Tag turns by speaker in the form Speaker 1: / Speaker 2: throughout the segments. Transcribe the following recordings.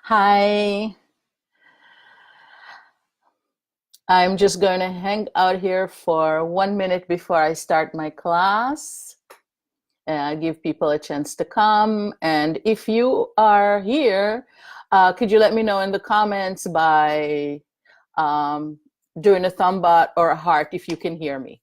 Speaker 1: Hi, I'm just going to hang out here for 1 minute before I start my class. Give people a chance to come. And if you are here, could you let me know in the comments by um, doing a thumb up or a heart if you can hear me?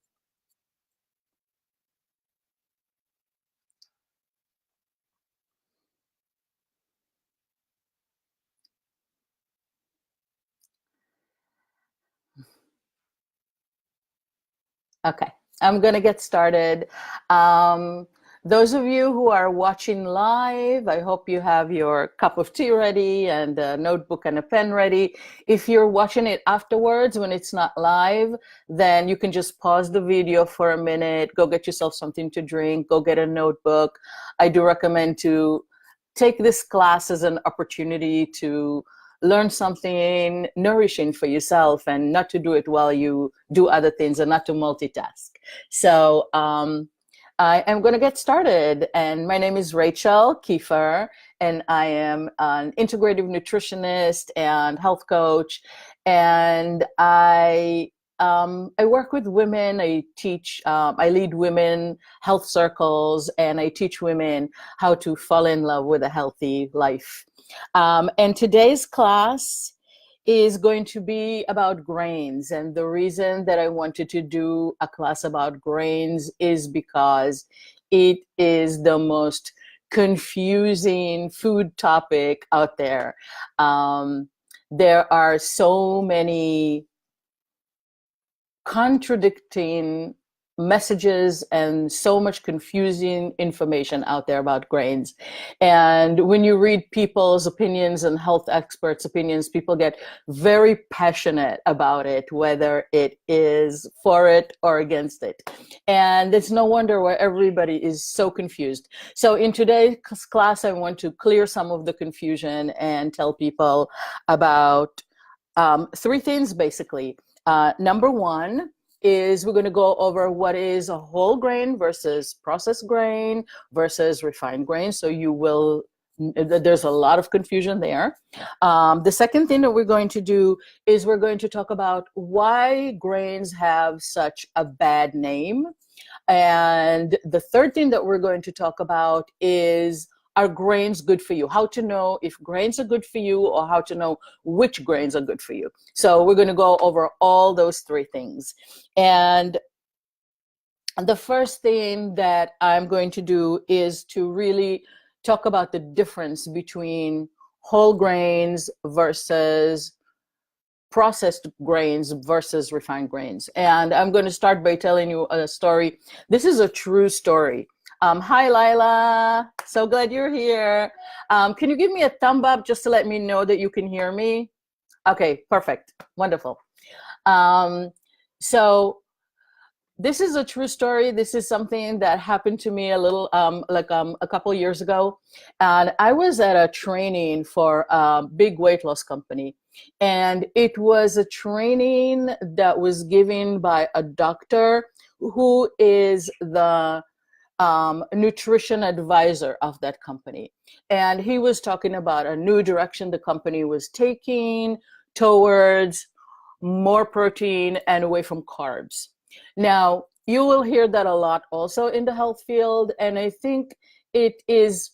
Speaker 1: Okay, I'm gonna get started. Um, those of you who are watching live, I hope you have your cup of tea ready and a notebook and a pen ready. If you're watching it afterwards when it's not live, then you can just pause the video for a minute, go get yourself something to drink, go get a notebook. I do recommend to take this class as an opportunity to learn something nourishing for yourself and not to do it while you do other things and not to multitask. So I am going to get started. And my name is Rachel Kiefer, and I am an integrative nutritionist and health coach. And I work with women. I lead women health circles, and I teach women how to fall in love with a healthy life. And today's class is going to be about grains. And the reason that I wanted to do a class about grains is because it is the most confusing food topic out there. There are so many contradicting messages and so much confusing information out there about grains. And when you read people's opinions and health experts' opinions, people get very passionate about it, whether it is for it or against it. And it's no wonder why everybody is so confused. So in today's class, I want to clear some of the confusion and tell people about three things basically. Number one is we're going to go over what is a whole grain versus processed grain versus refined grain. So there's a lot of confusion there. The second thing that we're going to do is we're going to talk about why grains have such a bad name. And the third thing that we're going to talk about is, are grains good for you? How to know if grains are good for you, or how to know which grains are good for you. So we're going to go over all those three things. And the first thing that I'm going to do is to really talk about the difference between whole grains versus processed grains versus refined grains. And I'm going to start by telling you a story. This is a true story. Hi, Lila. So glad you're here. Can you give me a thumb up just to let me know that you can hear me? Okay, perfect. Wonderful. Um, so this is a true story. This is something that happened to me a couple years ago. And I was at a training for a big weight loss company. And it was a training that was given by a doctor who is the nutrition advisor of that company. And he was talking about a new direction the company was taking towards more protein and away from carbs. Now, you will hear that a lot also in the health field, and I think it is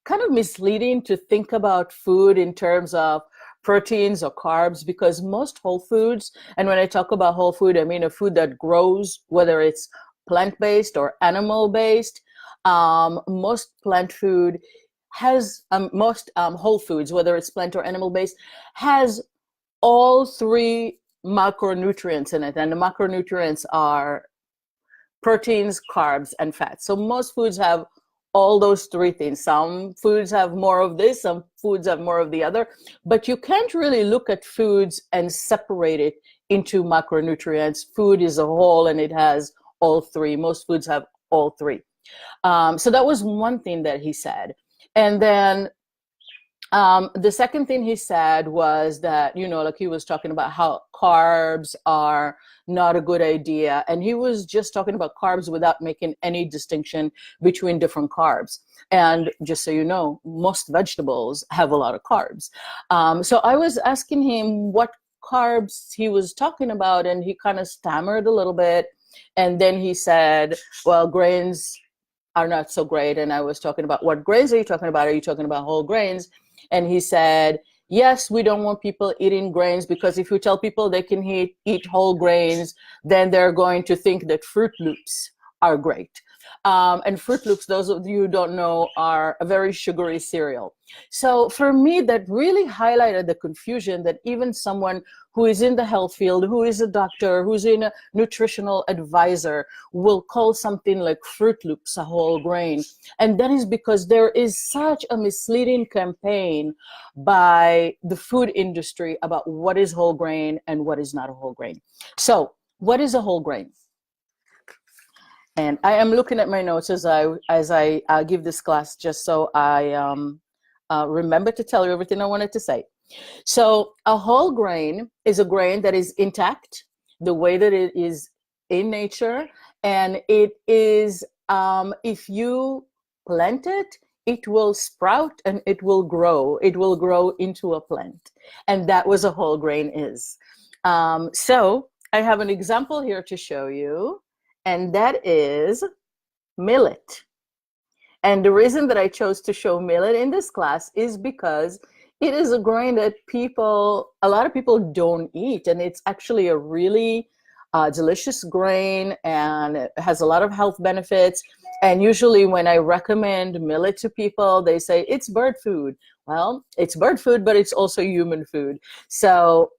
Speaker 1: kind of misleading to think about food in terms of proteins or carbs, because most whole foods, and when I talk about whole food, I mean a food that grows, whether it's plant-based or animal-based. Most plant food has, most whole foods, whether it's plant or animal-based, has all three macronutrients in it. And the macronutrients are proteins, carbs, and fats. So most foods have all those three things. Some foods have more of this, some foods have more of the other, but you can't really look at foods and separate it into macronutrients. Food is a whole and it has all three. Most foods have all three. So that was one thing that he said. And then The second thing he said was that, like he was talking about how carbs are not a good idea. And he was just talking about carbs without making any distinction between different carbs. And just so you know, most vegetables have a lot of carbs. So I was asking him what carbs he was talking about, and he kind of stammered a little bit. And then he said, well, grains are not so great. And I was talking about, what grains are you talking about? Are you talking about whole grains? And he said, yes, we don't want people eating grains, because if you tell people they can eat whole grains, then they're going to think that Fruit Loops are great. And Fruit Loops, those of you who don't know, are a very sugary cereal. So for me, that really highlighted the confusion that even someone who is in the health field, who is a doctor, who's in a nutritional advisor, will call something like Fruit Loops a whole grain. And that is because there is such a misleading campaign by the food industry about what is whole grain and what is not a whole grain. So what is a whole grain? And I am looking at my notes as I give this class, just so I remember to tell you everything I wanted to say. So a whole grain is a grain that is intact, the way that it is in nature, and it is, if you plant it, it will sprout and it will grow. It will grow into a plant, and that was a whole grain is. So I have an example here to show you. And that is millet. And the reason that I chose to show millet in this class is because it is a grain that a lot of people don't eat. And it's actually a really delicious grain, and it has a lot of health benefits. And usually when I recommend millet to people, they say it's bird food. Well, it's bird food, but it's also human food. So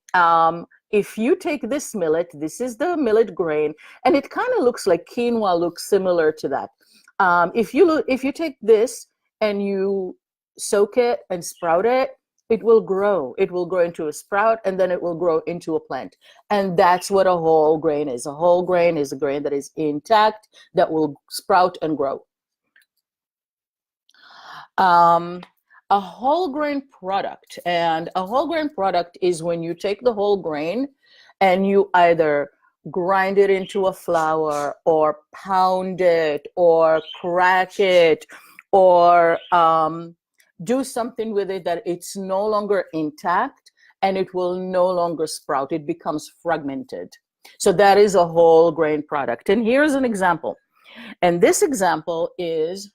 Speaker 1: if you take this millet, this is the millet grain, and it kind of looks like quinoa, looks similar to that. If you take this and you soak it and sprout it, it will grow. It will grow into a sprout, and then it will grow into a plant. And that's what a whole grain is. A whole grain is a grain that is intact, that will sprout and grow. A whole grain product. And a whole grain product is when you take the whole grain and you either grind it into a flour, or pound it, or crack it, or do something with it that it's no longer intact and it will no longer sprout. It becomes fragmented. So that is a whole grain product. And here's an example. And this example is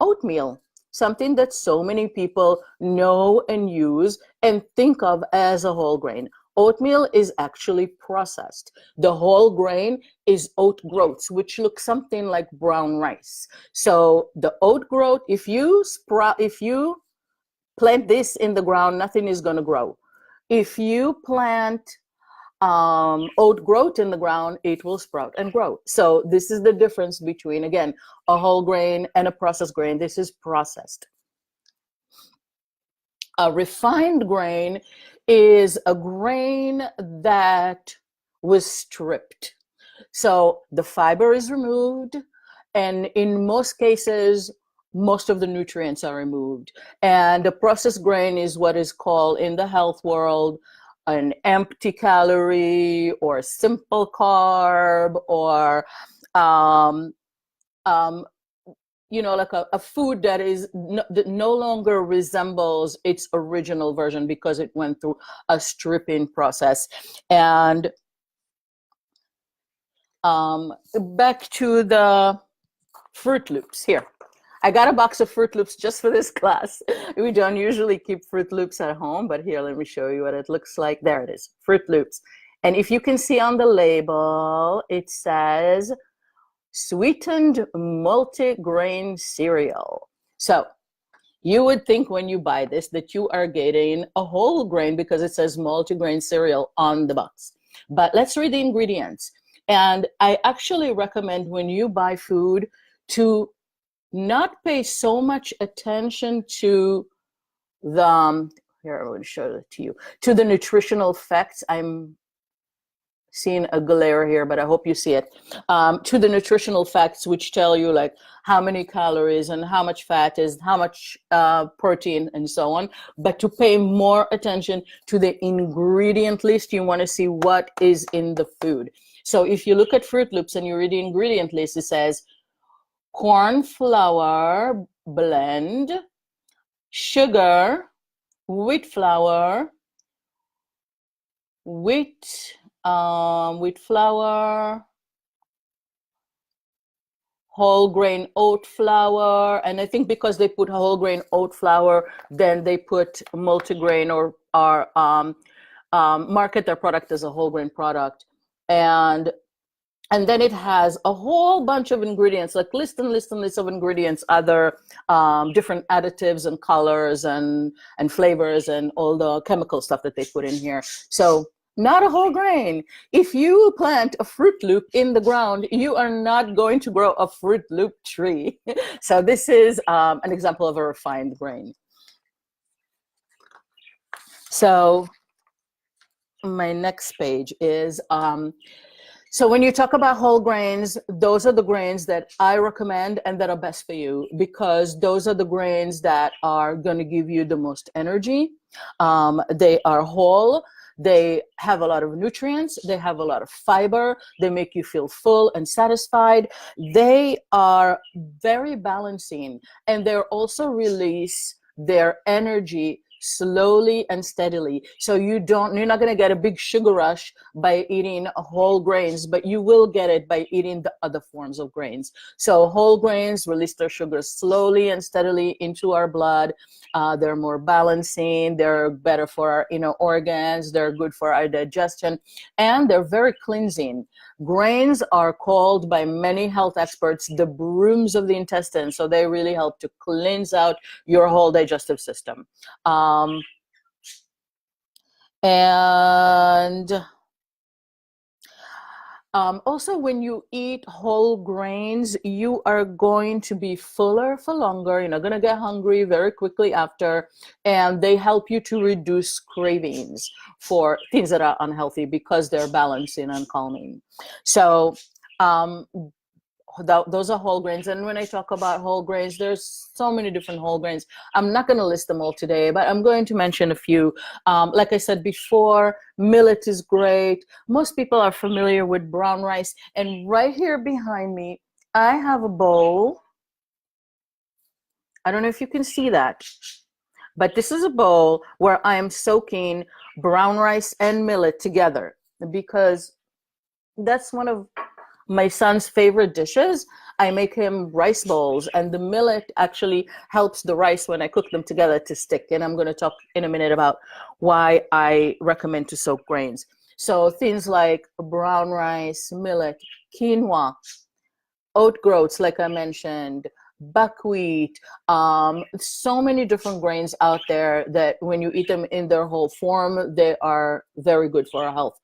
Speaker 1: oatmeal. Something that so many people know and use and think of as a whole grain. Oatmeal is actually processed. The whole grain is oat groats, which look something like brown rice. So the oat groat, if you plant this in the ground, nothing is going to grow. If you plant oat groat in the ground, it will sprout and grow. So this is the difference between, again, a whole grain and a processed grain. This is processed. A refined grain is a grain that was stripped. So the fiber is removed, and in most cases, most of the nutrients are removed. And a processed grain is what is called in the health world an empty calorie, or simple carb, or like a food that no longer resembles its original version because it went through a stripping process. And back to the Fruit Loops here. I got a box of Fruit Loops just for this class. We don't usually keep Fruit Loops at home, but here, let me show you what it looks like. There it is, Fruit Loops. And if you can see on the label, it says sweetened multigrain cereal. So you would think when you buy this that you are getting a whole grain because it says multigrain cereal on the box. But let's read the ingredients. And I actually recommend when you buy food to not pay so much attention to the, here, I will show it to you, to the nutritional effects. I'm seeing a glare here, but I hope you see it, to the nutritional facts, which tell you like how many calories and how much fat is, how much protein and so on, but to pay more attention to the ingredient list. You want to see what is in the food. So if you look at Fruit Loops and you read the ingredient list, it says corn flour blend, sugar, wheat flour, wheat flour, whole grain oat flour, and I think because they put whole grain oat flour, then they put multigrain or market their product as a whole grain product, and then it has a whole bunch of ingredients, like list and list and list of ingredients, other different additives and colors and flavors and all the chemical stuff that they put in here. So not a whole grain. If you plant a Fruit Loop in the ground, you are not going to grow a Fruit Loop tree. So this is an example of a refined grain. So my next page is, so when you talk about whole grains, those are the grains that I recommend and that are best for you, because those are the grains that are going to give you the most energy. They are whole. They have a lot of nutrients. They have a lot of fiber. They make you feel full and satisfied. They are very balancing, and they also release their energy slowly and steadily. So you're not going to get a big sugar rush by eating whole grains, but you will get it by eating the other forms of grains. So whole grains release their sugars slowly and steadily into our blood. They're more balancing. They're better for our organs. They're good for our digestion, and they're very cleansing. Grains are called by many health experts the brooms of the intestine. So they really help to cleanse out your whole digestive system. Also, when you eat whole grains, you are going to be fuller for longer. You're not going to get hungry very quickly after, and they help you to reduce cravings for things that are unhealthy because they're balancing and calming. So those are whole grains. And when I talk about whole grains, there's so many different whole grains. I'm not going to list them all today, but I'm going to mention a few. Like I said before, millet is great. Most people are familiar with brown rice. And right here behind me, I have a bowl. I don't know if you can see that, but this is a bowl where I am soaking brown rice and millet together, because that's one of my son's favorite dishes. I make him rice bowls, and the millet actually helps the rice when I cook them together to stick. And I'm going to talk in a minute about why I recommend to soak grains. So things like brown rice, millet, quinoa, oat groats, like I mentioned, buckwheat, so many different grains out there that when you eat them in their whole form, they are very good for our health.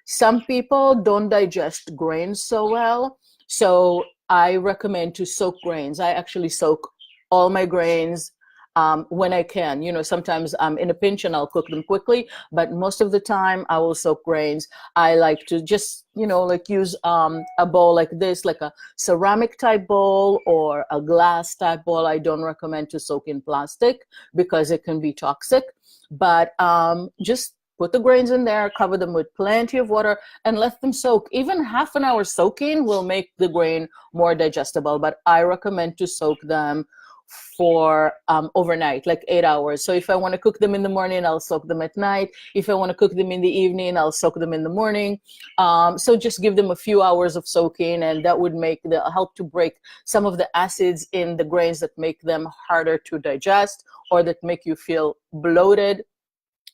Speaker 1: Some people don't digest grains so well, so I recommend to soak grains. I actually soak all my grains when I can. Sometimes I'm in a pinch and I'll cook them quickly, but most of the time I will soak grains. I like to just, like use a bowl like this, like a ceramic type bowl or a glass type bowl. I don't recommend to soak in plastic because it can be toxic, but just put the grains in there, cover them with plenty of water, and let them soak. Even half an hour soaking will make the grain more digestible, but I recommend to soak them for overnight, like 8 hours. So if I want to cook them in the morning, I'll soak them at night. If I want to cook them in the evening, I'll soak them in the morning. So just give them a few hours of soaking, and that would help to break some of the acids in the grains that make them harder to digest or that make you feel bloated.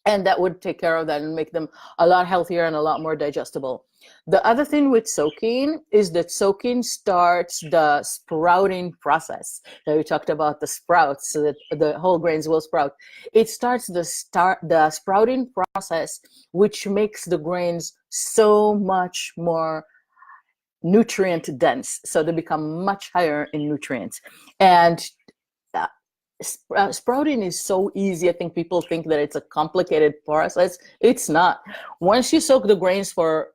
Speaker 1: And that would take care of that and make them a lot healthier and a lot more digestible. The other thing with soaking is that soaking starts the sprouting process. Now we talked about the sprouts, so that the whole grains will sprout. It starts the sprouting process, which makes the grains so much more nutrient dense. So they become much higher in nutrients. And sprouting is so easy. I think people think that it's a complicated process. It's not. Once you soak the grains for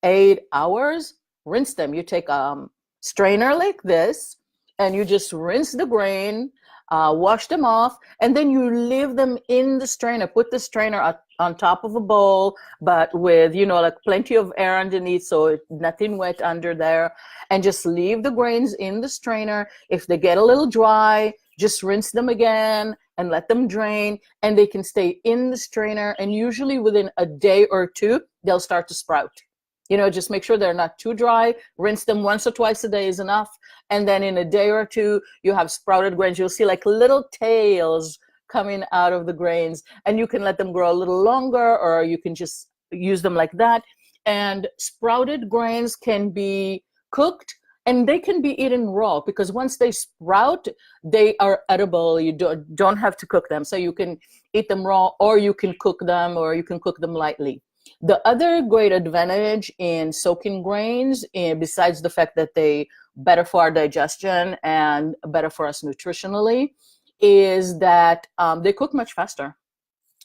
Speaker 1: 8 hours, rinse them. You take a strainer like this, and you just rinse the grain, wash them off, and then you leave them in the strainer. Put the strainer on top of a bowl, but with, like plenty of air underneath, so nothing wet under there, and just leave the grains in the strainer. If they get a little dry, just rinse them again and let them drain, and they can stay in the strainer, and usually within a day or two, they'll start to sprout. Just make sure they're not too dry. Rinse them once or twice a day is enough. And then in a day or two, you have sprouted grains. You'll see like little tails coming out of the grains, and you can let them grow a little longer, or you can just use them like that. And sprouted grains can be cooked, and they can be eaten raw, because once they sprout, they are edible. You don't have to cook them. So you can eat them raw, or you can cook them, or you can cook them lightly. The other great advantage in soaking grains, besides the fact that they better for our digestion and better for us nutritionally, is that they cook much faster.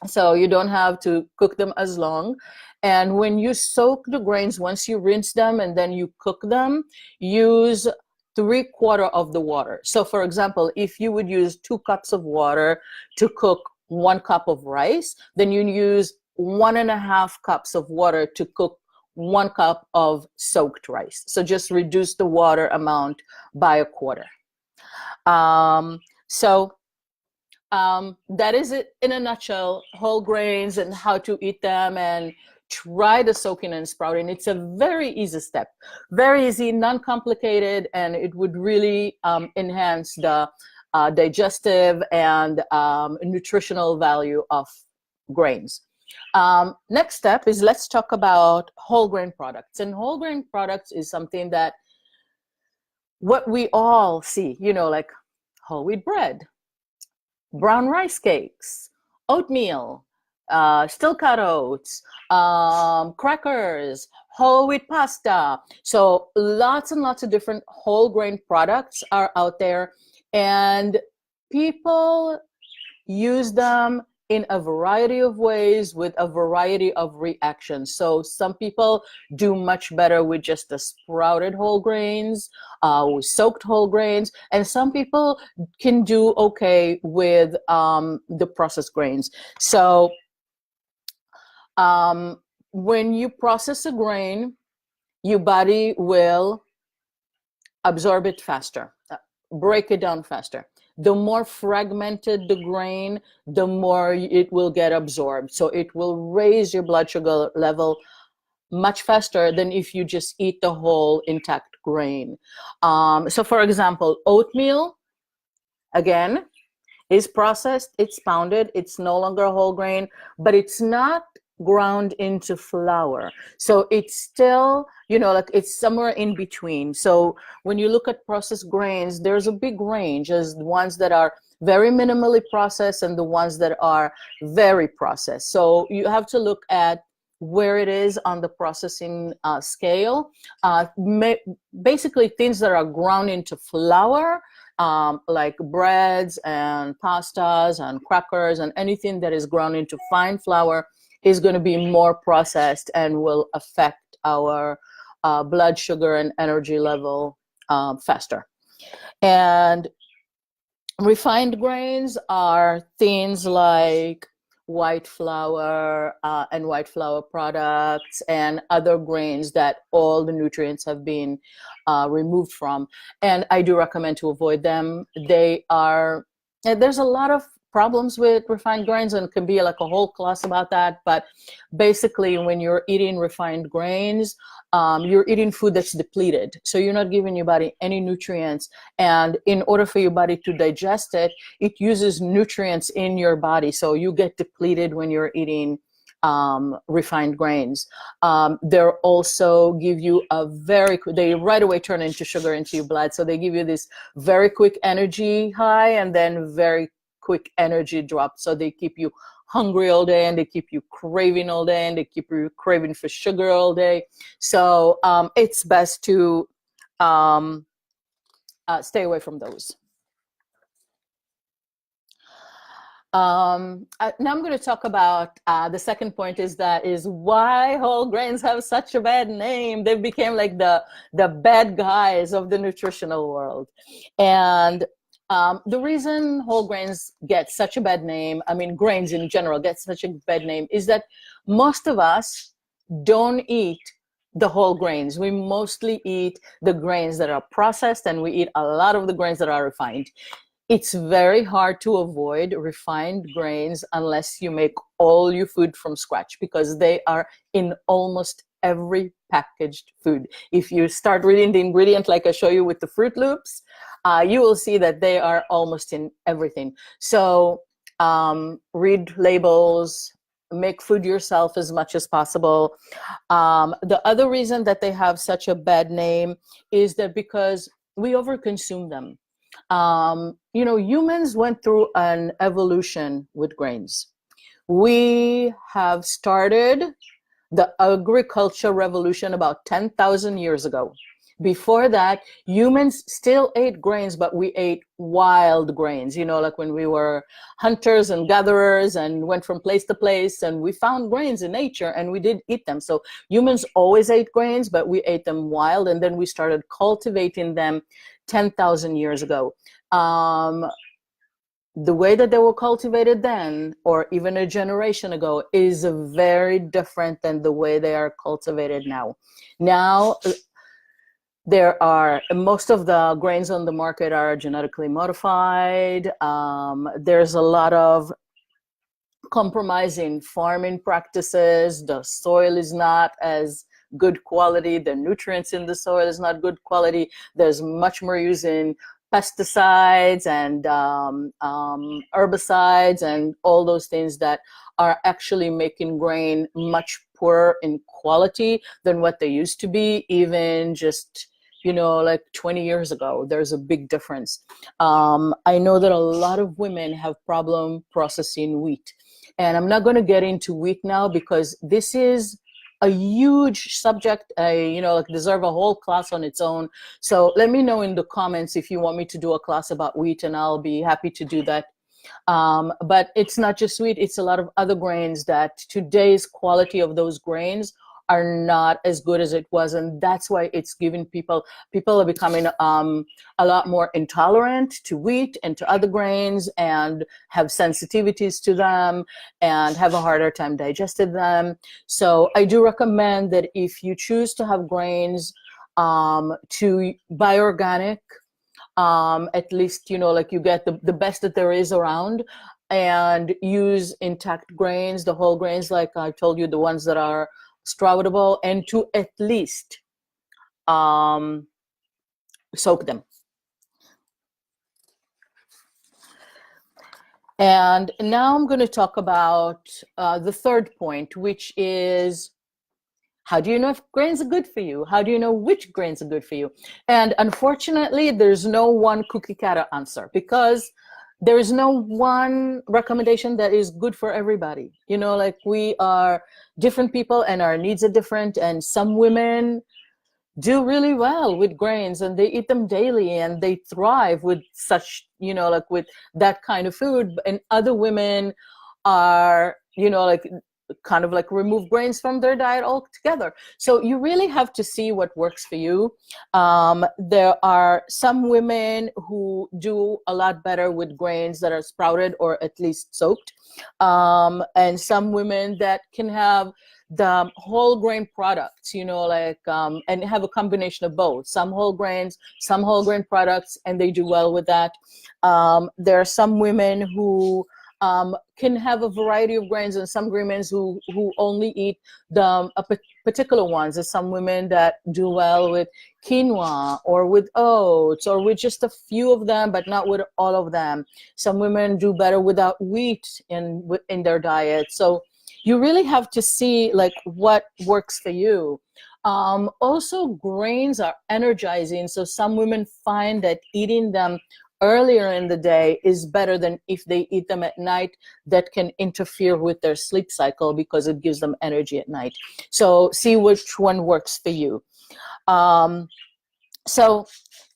Speaker 1: So you don't have to cook them as long. And when you soak the grains, once you rinse them and then you cook them, use 3/4 of the water. So for example, if you would use 2 cups of water to cook 1 cup of rice, then you use 1.5 cups of water to cook 1 cup of soaked rice. So just reduce the water amount by 1/4. That is it in a nutshell, whole grains and how to eat them, and try the soaking and sprouting. It's a very easy step, very easy, non-complicated, and it would really enhance the digestive and nutritional value of grains. Next step is, let's talk about whole grain products. And whole grain products is something that what we all see, like whole wheat bread, brown rice cakes, oatmeal, still cut oats, crackers, whole wheat pasta. So lots and lots of different whole grain products are out there, and people use them in a variety of ways with a variety of reactions. So some people do much better with just the sprouted whole grains, with soaked whole grains, and some people can do okay with the processed grains. So when you process a grain, your body will absorb it faster, break it down faster. The more fragmented the grain, the more it will get absorbed. So it will raise your blood sugar level much faster than if you just eat the whole intact grain. So for example, oatmeal, again, is processed, it's pounded, it's no longer a whole grain, but it's not ground into flour. So it's still, like it's somewhere in between. So when you look at processed grains, there's a big range as the ones that are very minimally processed and the ones that are very processed. So you have to look at where it is on the processing scale. Basically things that are ground into flour, like breads and pastas and crackers and anything that is ground into fine flour, is going to be more processed and will affect our blood sugar and energy level faster. And refined grains are things like white flour and white flour products and other grains that all the nutrients have been removed from. And I do recommend to avoid them. There's a lot of problems with refined grains, and it can be like a whole class about that. But basically, when you're eating refined grains, you're eating food that's depleted. So you're not giving your body any nutrients. And in order for your body to digest it, it uses nutrients in your body. So you get depleted when you're eating refined grains. They also give you they right away turn into sugar into your blood. So they give you this very quick energy high and then very quick energy drop. So they keep you hungry all day, and they keep you craving all day, and they keep you craving for sugar all day. So it's best to stay away from those. Now I'm going to talk about the second point is why whole grains have such a bad name. They became like the bad guys of the nutritional world, and the reason whole grains get such a bad name, I mean grains in general get such a bad name, is that most of us don't eat the whole grains. We mostly eat the grains that are processed, and we eat a lot of the grains that are refined. It's very hard to avoid refined grains unless you make all your food from scratch, because they are in almost every packaged food. If you start reading the ingredient, like I show you with the Fruit Loops, you will see that they are almost in everything. So read labels, make food yourself as much as possible. The other reason that they have such a bad name is that because we overconsume them. Humans went through an evolution with grains. We have started the agriculture revolution about 10,000 years ago. Before that, humans still ate grains, but we ate wild grains, like when we were hunters and gatherers and went from place to place, and we found grains in nature and we did eat them. So humans always ate grains, but we ate them wild, and then we started cultivating them 10,000 years ago. The way that they were cultivated then, or even a generation ago, is very different than the way they are cultivated now. Now, most of the grains on the market are genetically modified. There's a lot of compromising farming practices. The soil is not as good quality. The nutrients in the soil is not good quality. There's much more using pesticides and herbicides and all those things that are actually making grain much poorer in quality than what they used to be, even just like 20 years ago. There's a big difference. I know that a lot of women have problem processing wheat, and I'm not going to get into wheat now because this is a huge subject, deserve a whole class on its own. So let me know in the comments if you want me to do a class about wheat, and I'll be happy to do that. But it's not just wheat, it's a lot of other grains that today's quality of those grains are not as good as it was, and that's why it's giving people are becoming a lot more intolerant to wheat and to other grains, and have sensitivities to them, and have a harder time digesting them. So I do recommend that if you choose to have grains, to buy organic, at least you get the best that there is around, and use intact grains, the whole grains, like I told you, the ones that are sproutable, and to at least soak them. And now I'm going to talk about the third point, which is, how do you know if grains are good for you? How do you know which grains are good for you? And unfortunately, there's no one cookie cutter answer, because there is no one recommendation that is good for everybody. We are different people and our needs are different, and some women do really well with grains and they eat them daily and they thrive with such, with that kind of food. And other women are, kind of remove grains from their diet altogether. So you really have to see what works for you. There are some women who do a lot better with grains that are sprouted or at least soaked, and some women that can have the whole grain products, and have a combination of both, some whole grain products, and they do well with that. There are some women who can have a variety of grains, and some women who only eat the particular ones. There's some women that do well with quinoa or with oats or with just a few of them, but not with all of them. Some women do better without wheat in their diet. So you really have to see what works for you. Also, grains are energizing. So some women find that eating them earlier in the day is better than if they eat them at night. That can interfere with their sleep cycle because it gives them energy at night. So see which one works for you. So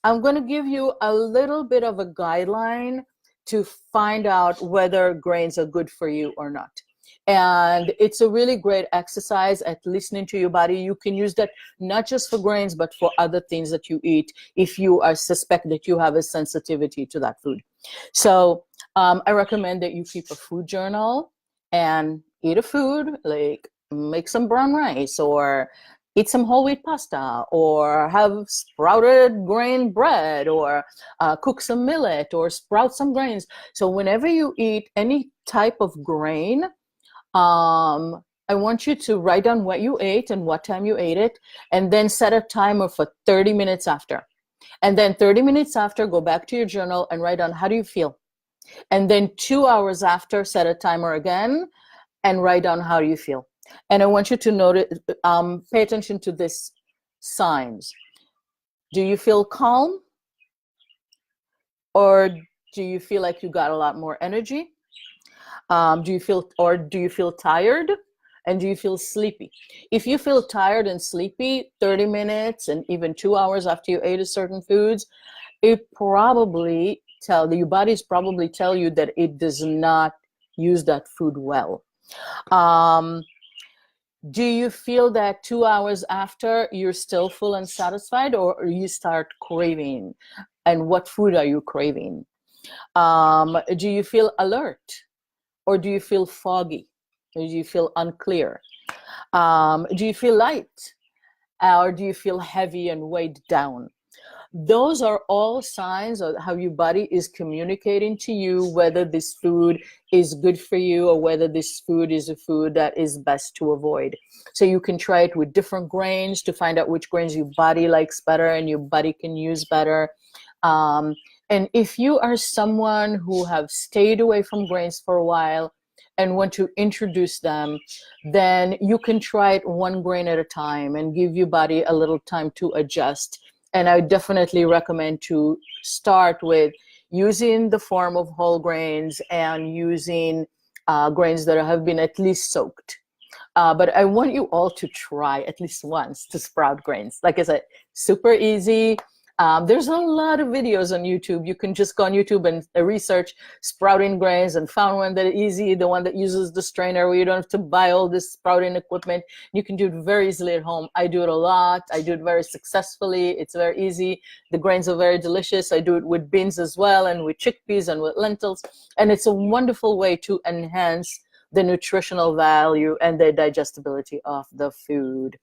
Speaker 1: I'm going to give you a little bit of a guideline to find out whether grains are good for you or not. And it's a really great exercise at listening to your body. You can use that not just for grains, but for other things that you eat if you are suspect that you have a sensitivity to that food. So I recommend that you keep a food journal and eat a food, like make some brown rice or eat some whole wheat pasta or have sprouted grain bread or cook some millet or sprout some grains. So whenever you eat any type of grain, I want you to write down what you ate and what time you ate it, and then set a timer for 30 minutes after. And then 30 minutes after, go back to your journal and write down how do you feel. And then 2 hours after, set a timer again and write down how do you feel. And I want you to notice, pay attention to these signs. Do you feel calm? Or do you feel like you got a lot more energy? Do you feel tired? And do you feel sleepy? If you feel tired and sleepy 30 minutes and even 2 hours after you ate a certain foods, it probably your body's probably tell you that it does not use that food well. Do you feel that 2 hours after you're still full and satisfied, or you start craving? And what food are you craving? Do you feel alert? Or do you feel foggy? Or do you feel unclear? Do you feel light? Or do you feel heavy and weighed down? Those are all signs of how your body is communicating to you whether this food is good for you or whether this food is a food that is best to avoid. So you can try it with different grains to find out which grains your body likes better and your body can use better. And if you are someone who have stayed away from grains for a while and want to introduce them, then you can try it one grain at a time and give your body a little time to adjust. And I definitely recommend to start with using the form of whole grains and using grains that have been at least soaked. But I want you all to try at least once to sprout grains. Like I said, super easy. There's a lot of videos on YouTube. You can just go on YouTube and research sprouting grains and found one that is easy, the one that uses the strainer where you don't have to buy all this sprouting equipment. You can do it very easily at home. I do it a lot. I do it very successfully. It's very easy. The grains are very delicious. I do it with beans as well and with chickpeas and with lentils. And it's a wonderful way to enhance the nutritional value and the digestibility of the food.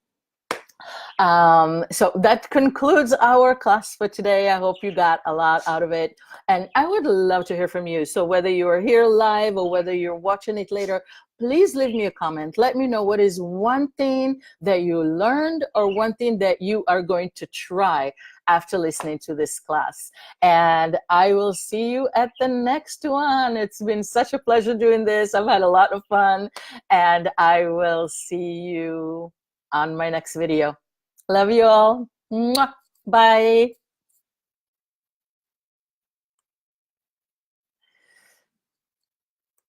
Speaker 1: So that concludes our class for today. I hope you got a lot out of it. And I would love to hear from you. So whether you're here live or whether you're watching it later, please leave me a comment. Let me know what is one thing that you learned or one thing that you are going to try after listening to this class. And I will see you at the next one. It's been such a pleasure doing this. I've had a lot of fun, and I will see you on my next video. Love you all. Mwah. Bye.